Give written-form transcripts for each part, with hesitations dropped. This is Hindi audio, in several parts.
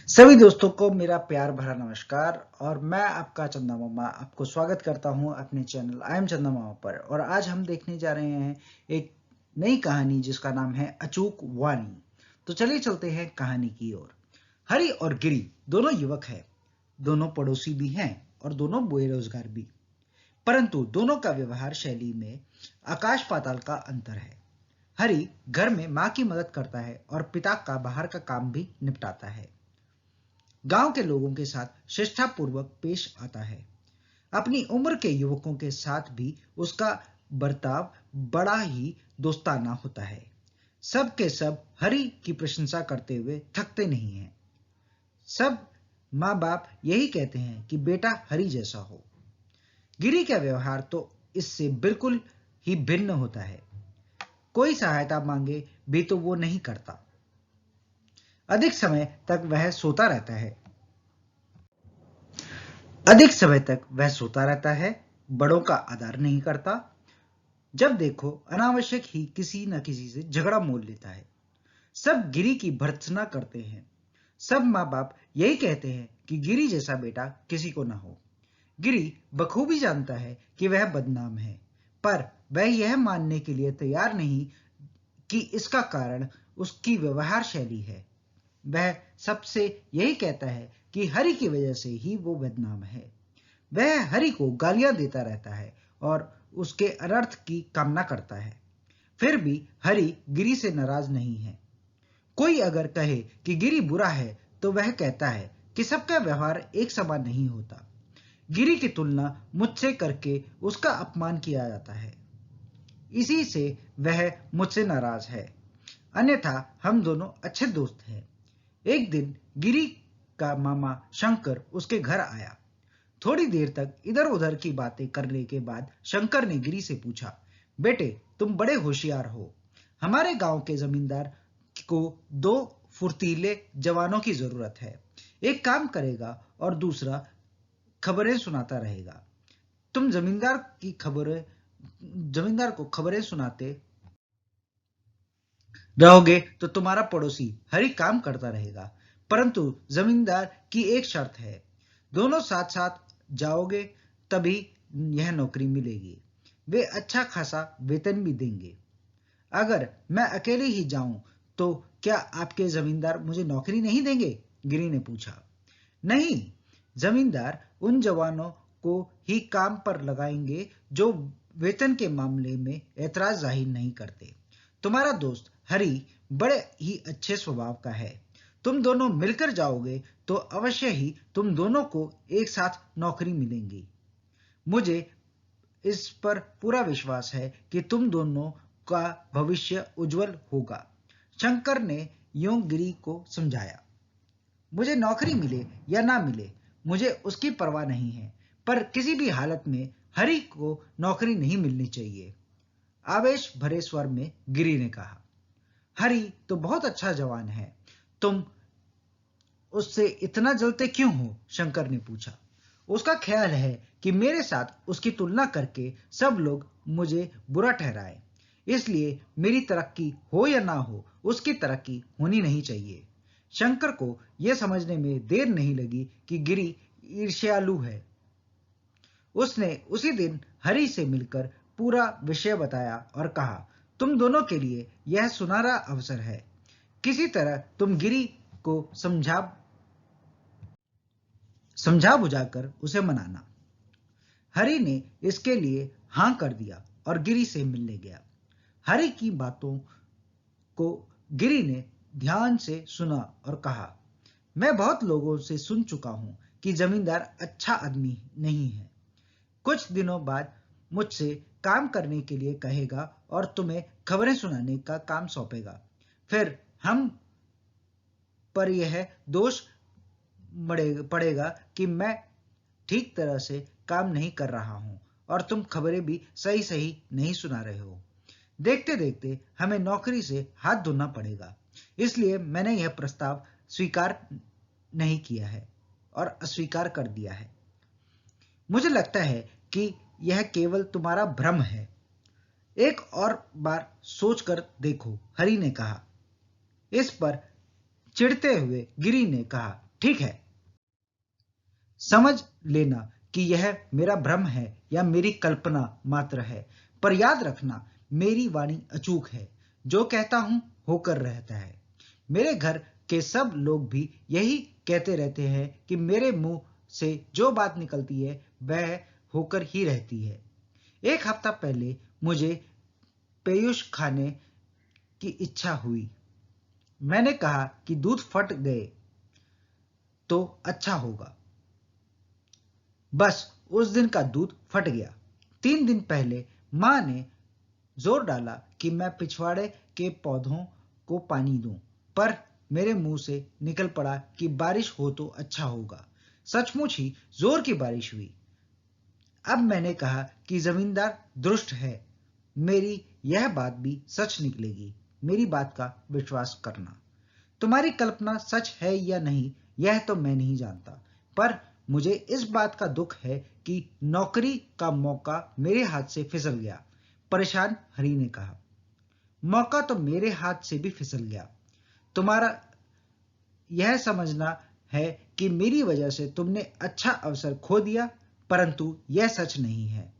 सभी दोस्तों को मेरा प्यार भरा नमस्कार और मैं आपका चंदा मामा आपको स्वागत करता हूं अपने चैनल आई एम चंदा मामा पर। और आज हम देखने जा रहे हैं एक नई कहानी जिसका नाम है अचूक वाणी। तो चलिए चलते हैं कहानी की ओर। हरि और गिरी दोनों युवक हैं, दोनों पड़ोसी भी हैं और दोनों बेरोजगार भी, परंतु दोनों का व्यवहार शैली में आकाश पाताल का अंतर है। हरि घर में माँ की मदद करता है और पिता का बाहर का काम भी निपटाता है। गांव के लोगों के साथ शिष्टापूर्वक पेश आता है। अपनी उम्र के युवकों के साथ भी उसका बर्ताव बड़ा ही दोस्ताना होता है। सब के सब हरि की प्रशंसा करते हुए थकते नहीं हैं। सब माँ बाप यही कहते हैं कि बेटा हरि जैसा हो। गिरी का व्यवहार तो इससे बिल्कुल ही भिन्न होता है। कोई सहायता मांगे भी तो वो नहीं करता। अधिक समय तक वह सोता रहता है। अधिक समय तक वह सोता रहता है, बड़ों का आदर नहीं करता। जब देखो अनावश्यक ही किसी न किसी से झगड़ा मोल लेता है। सब गिरी की भर्त्सना करते हैं। सब माँ बाप यही कहते हैं कि गिरी जैसा बेटा किसी को ना हो। गिरी बखूबी जानता है कि वह बदनाम है, पर वह यह मानने के लिए तैयार नहीं कि इसका कारण उसकी व्यवहार शैली है। वह सबसे यही कहता है कि हरि की वजह से ही वो बदनाम है। वह हरि को गालियां देता रहता है और उसके अनर्थ की कामना करता है। फिर भी हरि गिरी से नाराज नहीं है। कोई अगर कहे कि गिरी बुरा है तो वह कहता है कि सबका व्यवहार एक समान नहीं होता। गिरी की तुलना मुझसे करके उसका अपमान किया जाता है, इसी से वह मुझसे नाराज है। अन्यथा हम दोनों अच्छे दोस्त हैं। एक दिन गिरी का मामा शंकर उसके घर आया। थोड़ी देर तक इधर उधर की बातें करने के बाद शंकर ने गिरी से पूछा, बेटे तुम बड़े होशियार हो। हमारे गांव के जमींदार को दो फुर्तीले जवानों की जरूरत है। एक काम करेगा और दूसरा खबरें सुनाता रहेगा। तुम जमींदार को खबरें सुनाते रहोगे तो तुम्हारा पड़ोसी हर एक काम करता रहेगा। परंतु जमींदार की एक शर्त है, दोनों साथ साथ जाओगे तभी यह नौकरी मिलेगी। वे अच्छा खासा वेतन भी देंगे। अगर मैं अकेले ही जाऊं तो क्या आपके जमींदार मुझे नौकरी नहीं देंगे? गिरी ने पूछा। नहीं, जमींदार उन जवानों को ही काम पर लगाएंगे जो वेतन के मामले में ऐतराज जाहिर नहीं करते। तुम्हारा दोस्त हरि बड़े ही अच्छे स्वभाव का है। तुम दोनों मिलकर जाओगे तो अवश्य ही तुम दोनों को एक साथ नौकरी मिलेंगी। मुझे इस पर पूरा विश्वास है कि तुम दोनों का भविष्य उज्जवल होगा। शंकर ने यूं गिरी को समझाया। मुझे नौकरी मिले या ना मिले, मुझे उसकी परवाह नहीं है, पर किसी भी हालत में हरि को नौकरी नहीं मिलनी चाहिए। आवेश भरे स्वर में गिरी ने कहा। हरि तो बहुत अच्छा जवान है, तुम उससे इतना जलते क्यों हो? शंकर ने पूछा। उसका ख्याल है कि मेरे साथ उसकी तुलना करके सब लोग मुझे बुरा ठहराए, इसलिए मेरी तरक्की हो या ना हो उसकी तरक्की होनी नहीं चाहिए। शंकर को यह समझने में देर नहीं लगी कि गिरी ईर्ष्यालु है। उसने उसी दिन हरि से मिलकर पूरा विषय बताया और कहा, तुम दोनों के लिए यह सुनहरा अवसर है। किसी तरह तुम गिरी को समझा बुझाकर उसे मनाना। हरि ने इसके लिए हां कर दिया और गिरी से मिलने गया। हरि की बातों को गिरी ने ध्यान से सुना और कहा, मैं बहुत लोगों से सुन चुका हूं कि जमींदार अच्छा आदमी नहीं है। कुछ दिनों बाद मुझसे काम करने के लिए कहेगा और तुम्हें खबरें सुनाने का काम सौंपेगा। फिर हम पर यह दोष पड़ेगा कि मैं ठीक तरह से काम नहीं कर रहा हूं और तुम खबरें भी सही सही नहीं सुना रहे हो। देखते देखते हमें नौकरी से हाथ धोना पड़ेगा। इसलिए मैंने यह प्रस्ताव स्वीकार नहीं किया है और अस्वीकार कर दिया है। मुझे लगता है कि यह केवल तुम्हारा भ्रम है। एक और बार सोचकर देखो, हरि ने कहा। इस पर चिढ़ते हुए गिरी ने कहा, ठीक है, समझ लेना कि यह मेरा भ्रम है या मेरी कल्पना मात्र है, पर याद रखना मेरी वाणी अचूक है। जो कहता हूं होकर रहता है। मेरे घर के सब लोग भी यही कहते रहते हैं कि मेरे मुंह से जो बात निकलती है वह होकर ही रहती है। एक हफ्ता पहले मुझे पेयुष खाने की इच्छा हुई। मैंने कहा कि दूध फट गए तो अच्छा होगा। बस उस दिन का दूध फट गया। 3 दिन पहले माँ ने जोर डाला कि मैं पिछवाड़े के पौधों को पानी दूं, पर मेरे मुंह से निकल पड़ा कि बारिश हो तो अच्छा होगा। सचमुच ही जोर की बारिश हुई। अब मैंने कहा कि जमींदार दुष्ट है। मेरी यह बात भी सच निकलेगी। मेरी बात का विश्वास करना। तुम्हारी कल्पना सच है या नहीं यह तो मैं नहीं जानता, पर मुझे इस बात का दुख है कि नौकरी का मौका मेरे हाथ से फिसल गया। परेशान हरी ने कहा। मौका तो मेरे हाथ से भी फिसल गया। तुम्हारा यह समझना है कि मेरी वजह से तुमने अच्छा अवसर खो दिया, परंतु यह सच नहीं है।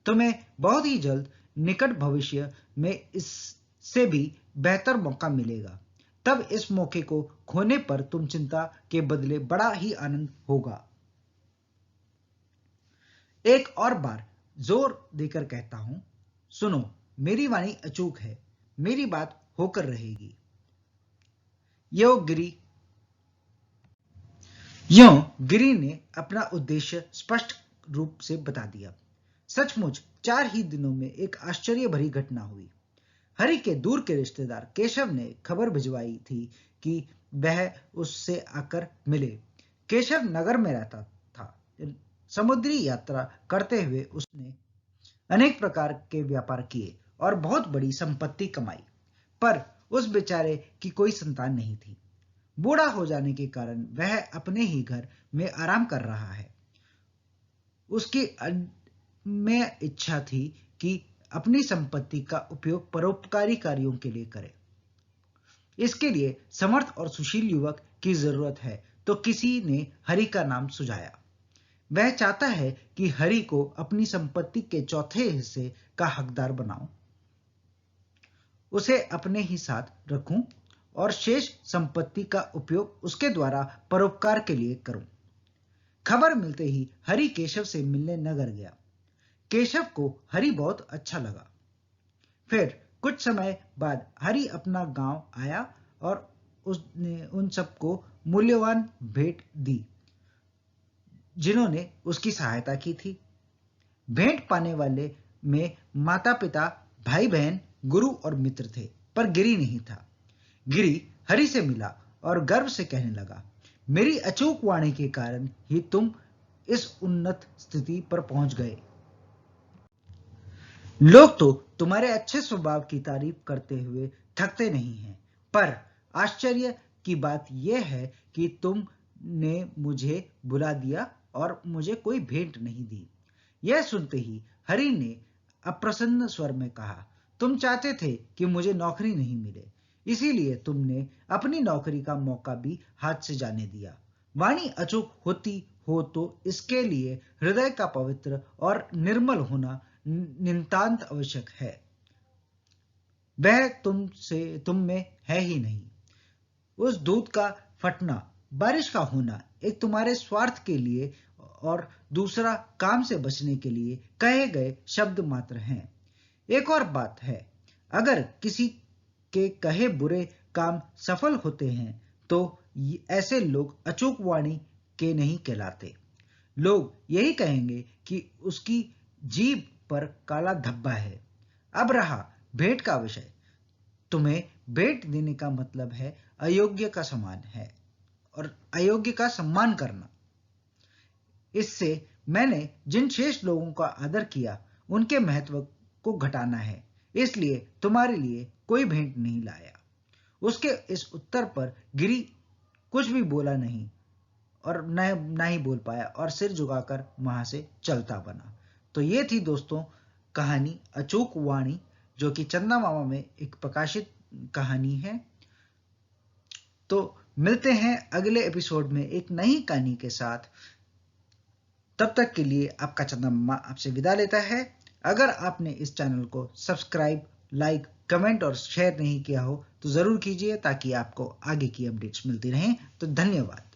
तुम्हें बहुत ही जल्द निकट भविष्य में इससे भी बेहतर मौका मिलेगा। तब इस मौके को खोने पर तुम चिंता के बदले बड़ा ही आनंद होगा। एक और बार जोर देकर कहता हूं, सुनो, मेरी वाणी अचूक है। मेरी बात होकर रहेगी। यो गिरी यों गिरी ने अपना उद्देश्य स्पष्ट रूप से बता दिया। सचमुच 4 ही दिनों में एक आश्चर्य भरी घटना हुई। हरि के दूर के रिश्तेदार केशव ने खबर भिजवाई थी कि वह उससे आकर मिले। केशव नगर में रहता था। समुद्री यात्रा करते हुए उसने अनेक प्रकार के व्यापार किए और बहुत बड़ी संपत्ति कमाई, पर उस बेचारे की कोई संतान नहीं थी। बूढ़ा हो जाने के कारण वह अपने ही घर में आराम कर रहा है। उसकी में इच्छा थी कि अपनी संपत्ति का उपयोग परोपकारी कार्यों के लिए करे। इसके लिए समर्थ और सुशील युवक की जरूरत है, तो किसी ने हरि का नाम सुझाया। वह चाहता है कि हरि को अपनी संपत्ति के चौथे हिस्से का हकदार बनाऊं, उसे अपने ही साथ रखूं और शेष संपत्ति का उपयोग उसके द्वारा परोपकार के लिए करूं। खबर मिलते ही हरि केशव से मिलने नगर गया। केशव को हरि बहुत अच्छा लगा। फिर कुछ समय बाद हरि अपना गांव आया और उसने उन सबको मूल्यवान भेंट दी जिन्होंने उसकी सहायता की थी। भेंट पाने वाले में माता पिता, भाई बहन, गुरु और मित्र थे, पर गिरी नहीं था। गिरी हरि से मिला और गर्व से कहने लगा, मेरी अचूक वाणी के कारण ही तुम इस उन्नत स्थिति पर पहुंच गए। लोग तो तुम्हारे अच्छे स्वभाव की तारीफ करते हुए थकते नहीं हैं, पर आश्चर्य की बात यह है कि तुमने मुझे बुला दिया और मुझे कोई भेंट नहीं दी। यह सुनते ही हरि ने अप्रसन्न स्वर में कहा, तुम चाहते थे कि मुझे नौकरी नहीं मिले, इसीलिए तुमने अपनी नौकरी का मौका भी हाथ से जाने दिया। वाणी अचूक होती हो तो इसके लिए हृदय का पवित्र और निर्मल होना नितांत आवश्यक है। वह तुम में है ही नहीं। उस दूध का फटना, बारिश का होना एक तुम्हारे स्वार्थ के लिए और दूसरा काम से बचने के लिए कहे गए शब्द मात्र हैं। एक और बात है, अगर किसी के कहे बुरे काम सफल होते हैं तो ऐसे लोग अचूक वाणी के नहीं कहलाते। लोग यही कहेंगे कि उसकी जीभ पर काला धब्बा है। अब रहा भेंट का विषय। तुम्हें भेंट देने का मतलब है अयोग्य का समान है और अयोग्य का सम्मान करना। इससे मैंने जिन शेष लोगों का आदर किया उनके महत्व को घटाना है, इसलिए तुम्हारे लिए कोई भेंट नहीं लाया। उसके इस उत्तर पर गिरी कुछ भी बोला नहीं और न ही बोल पाया और सिर झुकाकर वहां से चलता बना। तो ये थी दोस्तों कहानी अचूक वाणी, जो कि चंदा मामा में एक प्रकाशित कहानी है। तो मिलते हैं अगले एपिसोड में एक नई कहानी के साथ। तब तक के लिए आपका चंदा मामा आपसे विदा लेता है। अगर आपने इस चैनल को सब्सक्राइब, लाइक, कमेंट और शेयर नहीं किया हो तो ज़रूर कीजिए ताकि आपको आगे की अपडेट्स मिलती रहें। तो धन्यवाद।